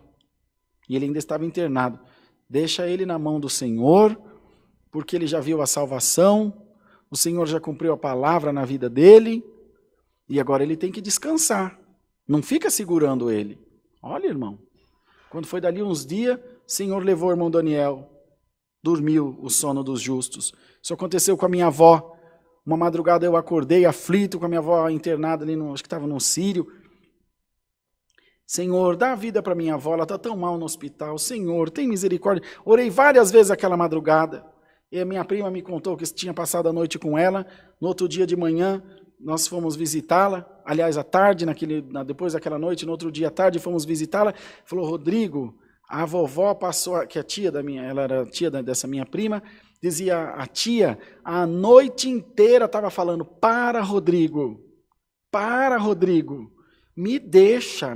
e ele ainda estava internado, deixa ele na mão do Senhor, porque ele já viu a salvação, o Senhor já cumpriu a palavra na vida dele, e agora ele tem que descansar. Não fica segurando ele. Olha, irmão, quando foi dali uns dias, o Senhor levou o irmão Daniel, dormiu o sono dos justos. Isso aconteceu com a minha avó. Uma madrugada eu acordei aflito com a minha avó internada ali, acho que estava no Sírio. Senhor, dá vida para minha avó, ela está tão mal no hospital. Senhor, tem misericórdia. Orei várias vezes aquela madrugada. E a minha prima me contou que tinha passado a noite com ela. No outro dia de manhã, nós fomos visitá-la. Aliás, à tarde, depois daquela noite, no outro dia à tarde, fomos visitá-la. Falou, Rodrigo, a vovó passou, que é tia da minha, ela era tia dessa minha prima, dizia a tia, a noite inteira estava falando, para Rodrigo, me deixa.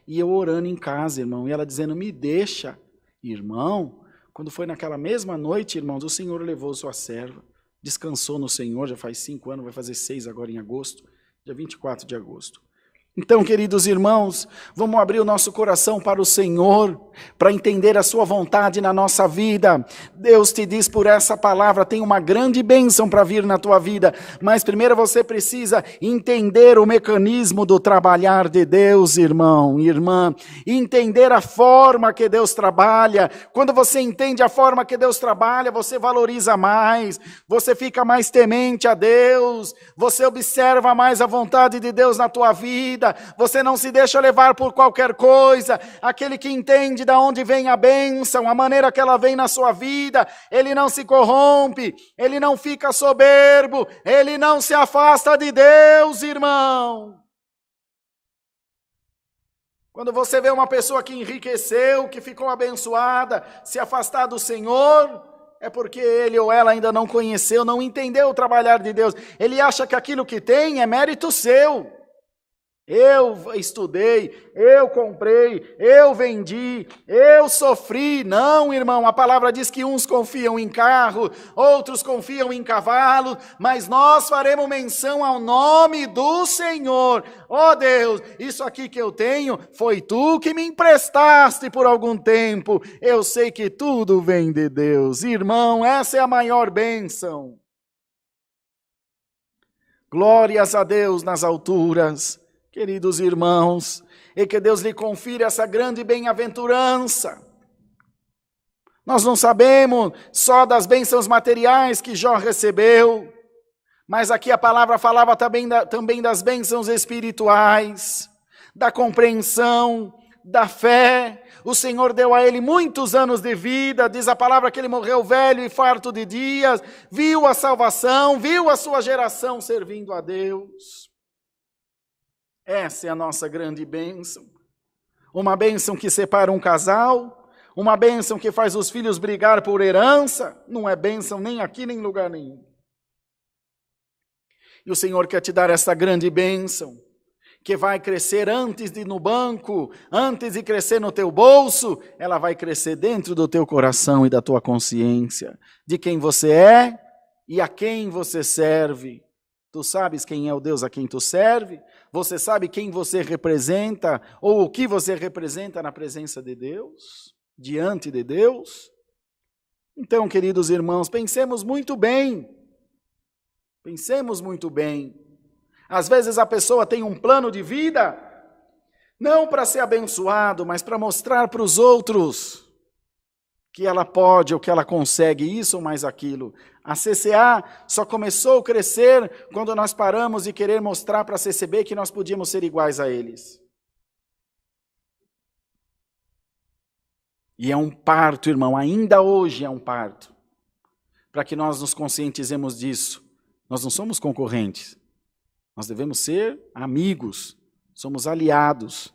E eu orando em casa, irmão, e ela dizendo, me deixa. Irmão, quando foi naquela mesma noite, irmãos, o Senhor levou sua serva, descansou no Senhor, já faz 5 anos, vai fazer 6 agora em agosto, dia 24 de agosto. Então, queridos irmãos, vamos abrir o nosso coração para o Senhor, para entender a sua vontade na nossa vida. Deus te diz por essa palavra, tem uma grande bênção para vir na tua vida, mas primeiro você precisa entender o mecanismo do trabalhar de Deus, irmão, irmã, entender a forma que Deus trabalha. Quando você entende a forma que Deus trabalha, você valoriza mais, você fica mais temente a Deus, você observa mais a vontade de Deus na tua vida, você não se deixa levar por qualquer coisa. Aquele que entende de onde vem a bênção, a maneira que ela vem na sua vida, ele não se corrompe, ele não fica soberbo, ele não se afasta de Deus, irmão. Quando você vê uma pessoa que enriqueceu, que ficou abençoada, se afastar do Senhor, é porque ele ou ela ainda não conheceu, não entendeu o trabalhar de Deus. Ele acha que aquilo que tem é mérito seu. Eu estudei, eu comprei, eu vendi, eu sofri. Não, irmão, a palavra diz que uns confiam em carro, outros confiam em cavalo, mas nós faremos menção ao nome do Senhor. Ó Deus, isso aqui que eu tenho, foi tu que me emprestaste por algum tempo. Eu sei que tudo vem de Deus. Irmão, essa é a maior bênção. Glórias a Deus nas alturas. Queridos irmãos, e que Deus lhe confira essa grande bem-aventurança. Nós não sabemos só das bênçãos materiais que Jó recebeu, mas aqui a palavra falava também das bênçãos espirituais, da compreensão, da fé. O Senhor deu a ele muitos anos de vida, diz a palavra que ele morreu velho e farto de dias, viu a salvação, viu a sua geração servindo a Deus. Essa é a nossa grande bênção. Uma bênção que separa um casal, uma bênção que faz os filhos brigar por herança, não é bênção nem aqui nem em lugar nenhum. E o Senhor quer te dar essa grande bênção, que vai crescer antes de ir no banco, antes de crescer no teu bolso, ela vai crescer dentro do teu coração e da tua consciência, de quem você é e a quem você serve. Tu sabes quem é o Deus a quem tu serve? Você sabe quem você representa ou o que você representa na presença de Deus? Diante de Deus? Então, queridos irmãos, pensemos muito bem. Pensemos muito bem. Às vezes a pessoa tem um plano de vida, não para ser abençoado, mas para mostrar para os outros que ela pode ou que ela consegue isso ou mais aquilo. A CCA só começou a crescer quando nós paramos de querer mostrar para a CCB que nós podíamos ser iguais a eles. E é um parto, irmão, ainda hoje é um parto, para que nós nos conscientizemos disso. Nós não somos concorrentes, nós devemos ser amigos, somos aliados.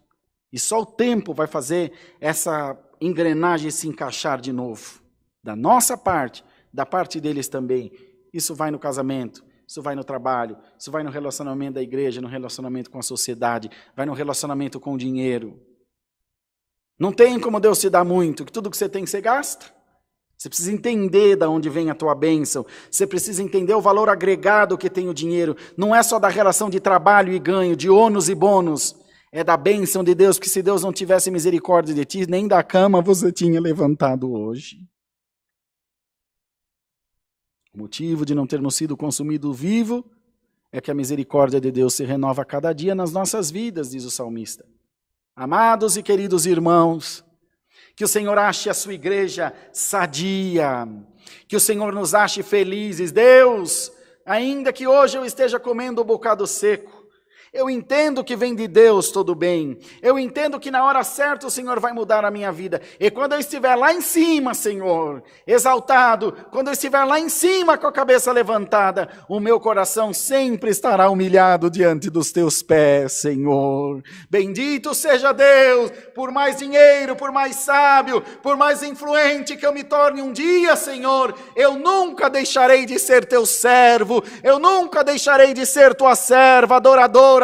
E só o tempo vai fazer essa engrenagem se encaixar de novo. Da nossa parte, da parte deles também. Isso vai no casamento, isso vai no trabalho, isso vai no relacionamento da igreja, no relacionamento com a sociedade, vai no relacionamento com o dinheiro. Não tem como Deus te dar muito, que tudo que você tem você gasta. Você precisa entender de onde vem a tua bênção. Você precisa entender o valor agregado que tem o dinheiro. Não é só da relação de trabalho e ganho, de ônus e bônus. É da bênção de Deus, que se Deus não tivesse misericórdia de ti, nem da cama você tinha levantado hoje. O motivo de não termos sido consumidos vivo é que a misericórdia de Deus se renova a cada dia nas nossas vidas, diz o salmista. Amados e queridos irmãos, que o Senhor ache a sua igreja sadia, que o Senhor nos ache felizes. Deus, ainda que hoje eu esteja comendo um bocado seco, eu entendo que vem de Deus todo bem. Eu entendo que na hora certa o Senhor vai mudar a minha vida. E quando eu estiver lá em cima, Senhor, exaltado, quando eu estiver lá em cima com a cabeça levantada, o meu coração sempre estará humilhado diante dos teus pés, Senhor. Bendito seja Deus, por mais dinheiro, por mais sábio, por mais influente que eu me torne um dia, Senhor, eu nunca deixarei de ser teu servo, eu nunca deixarei de ser tua serva, adoradora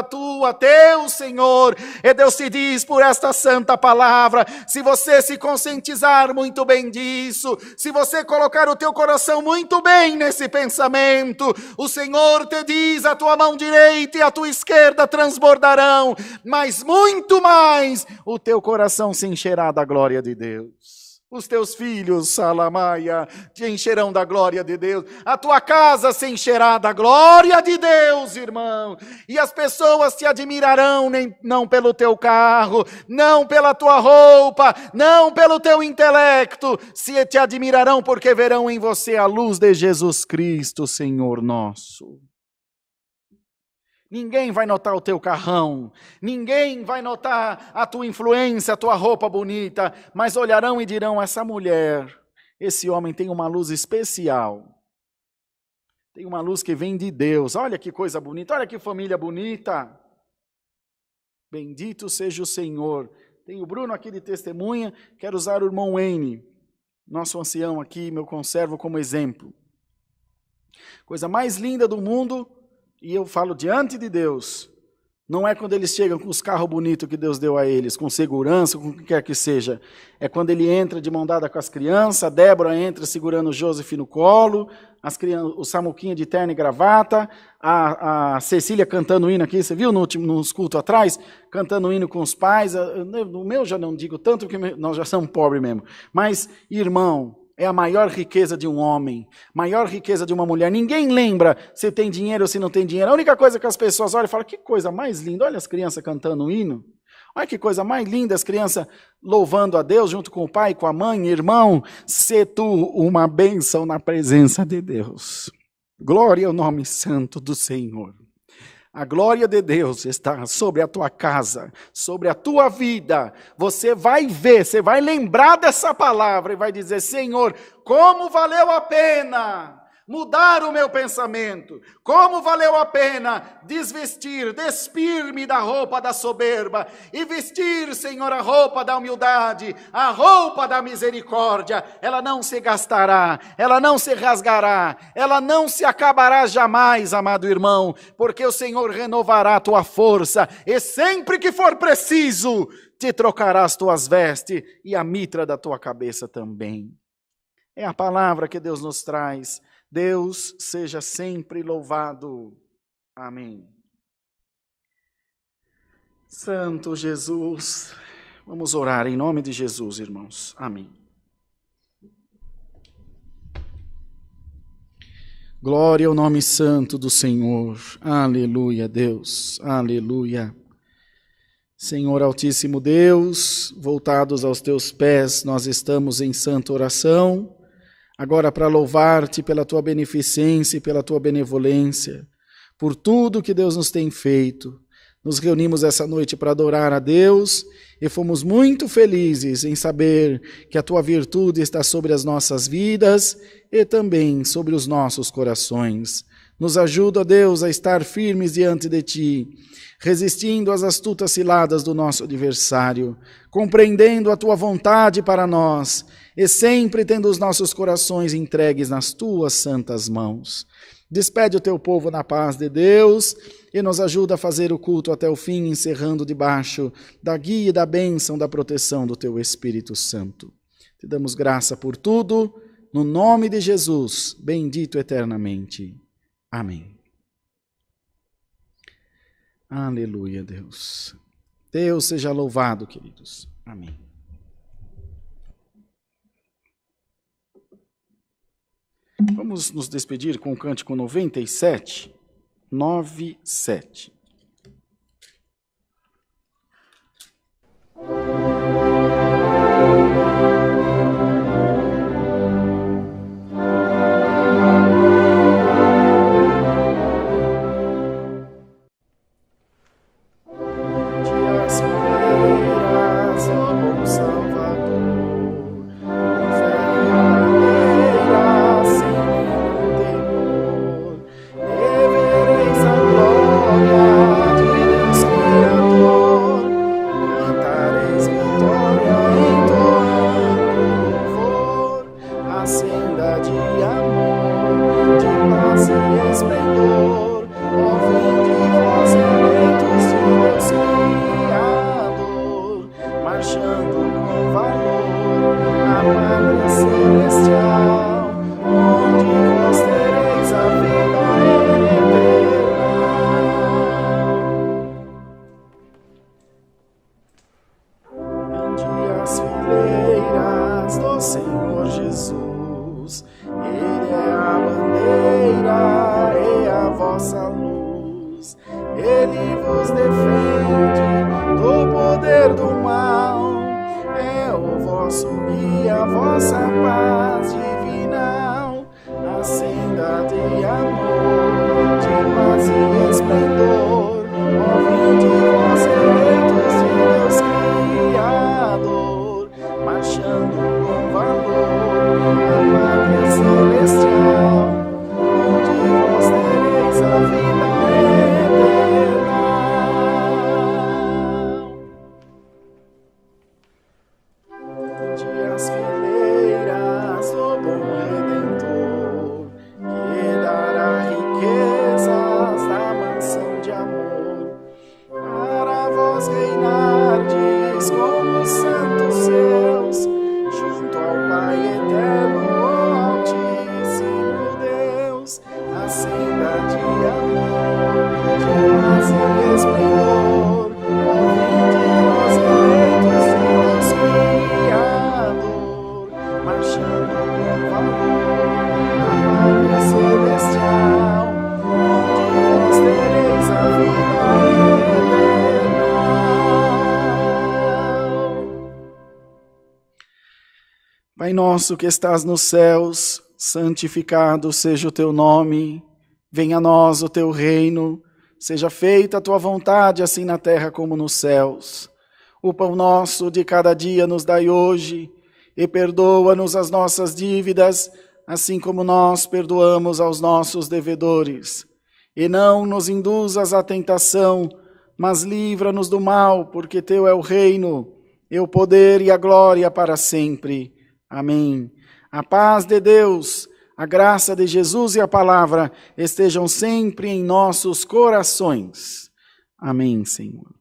tua, teu Senhor. E Deus te diz por esta santa palavra, se você se conscientizar muito bem disso, se você colocar o teu coração muito bem nesse pensamento, o Senhor te diz, a tua mão direita e a tua esquerda transbordarão, mas muito mais, o teu coração se encherá da glória de Deus. Os teus filhos, Salamaia, te encherão da glória de Deus. A tua casa se encherá da glória de Deus, irmão. E as pessoas te admirarão não pelo teu carro, não pela tua roupa, não pelo teu intelecto. Se te admirarão porque verão em você a luz de Jesus Cristo, Senhor nosso. Ninguém vai notar o teu carrão, ninguém vai notar a tua influência, a tua roupa bonita, mas olharão e dirão, essa mulher, esse homem tem uma luz especial, tem uma luz que vem de Deus, olha que coisa bonita, olha que família bonita, bendito seja o Senhor. Tem o Bruno aqui de testemunha, quero usar o irmão Wayne, nosso ancião aqui, meu conservo, como exemplo. Coisa mais linda do mundo. E eu falo diante de Deus, não é quando eles chegam com os carros bonitos que Deus deu a eles, com segurança, com o que quer que seja. É quando ele entra de mão dada com as crianças, a Débora entra segurando o Joseph no colo, o Samuquinha de terno e gravata, a Cecília cantando hino aqui, você viu nos cultos atrás? Cantando hino com os pais. No meu já não digo tanto, porque nós já somos pobres mesmo. Mas, irmão, é a maior riqueza de um homem, maior riqueza de uma mulher. Ninguém lembra se tem dinheiro ou se não tem dinheiro. A única coisa que as pessoas olham e falam, que coisa mais linda, olha as crianças cantando um hino. Olha que coisa mais linda, as crianças louvando a Deus junto com o pai, com a mãe, irmão. Sê tu uma bênção na presença de Deus. Glória ao nome santo do Senhor. A glória de Deus está sobre a tua casa, sobre a tua vida. Você vai ver, você vai lembrar dessa palavra e vai dizer, Senhor, como valeu a pena mudar o meu pensamento, como valeu a pena desvestir, despir-me da roupa da soberba e vestir, Senhor, a roupa da humildade, a roupa da misericórdia. Ela não se gastará, ela não se rasgará, ela não se acabará jamais, amado irmão, porque o Senhor renovará a tua força e sempre que for preciso, te trocará as tuas vestes e a mitra da tua cabeça também. É a palavra que Deus nos traz. Deus seja sempre louvado. Amém. Santo Jesus, vamos orar em nome de Jesus, irmãos. Amém. Glória ao nome santo do Senhor. Aleluia, Deus. Aleluia. Senhor Altíssimo Deus, voltados aos teus pés, nós estamos em santa oração. Agora para louvar-te pela tua beneficência e pela tua benevolência, por tudo que Deus nos tem feito. Nos reunimos essa noite para adorar a Deus e fomos muito felizes em saber que a tua virtude está sobre as nossas vidas e também sobre os nossos corações. Nos ajuda, ó Deus, a estar firmes diante de Ti, resistindo às astutas ciladas do nosso adversário, compreendendo a Tua vontade para nós e sempre tendo os nossos corações entregues nas Tuas santas mãos. Despede o Teu povo na paz de Deus e nos ajuda a fazer o culto até o fim, encerrando debaixo da guia e da bênção da proteção do Teu Espírito Santo. Te damos graça por tudo, no nome de Jesus, bendito eternamente. Amém. Aleluia, Deus. Deus seja louvado, queridos. Amém. Vamos nos despedir com o cântico 97, 97. Pai nosso que estás nos céus, santificado seja o teu nome, venha a nós o teu reino, seja feita a tua vontade, assim na terra como nos céus. O pão nosso de cada dia nos dai hoje, e perdoa-nos as nossas dívidas, assim como nós perdoamos aos nossos devedores. E não nos induzas à tentação, mas livra-nos do mal, porque teu é o reino, e o poder e a glória para sempre. Amém. A paz de Deus, a graça de Jesus e a palavra estejam sempre em nossos corações. Amém, Senhor.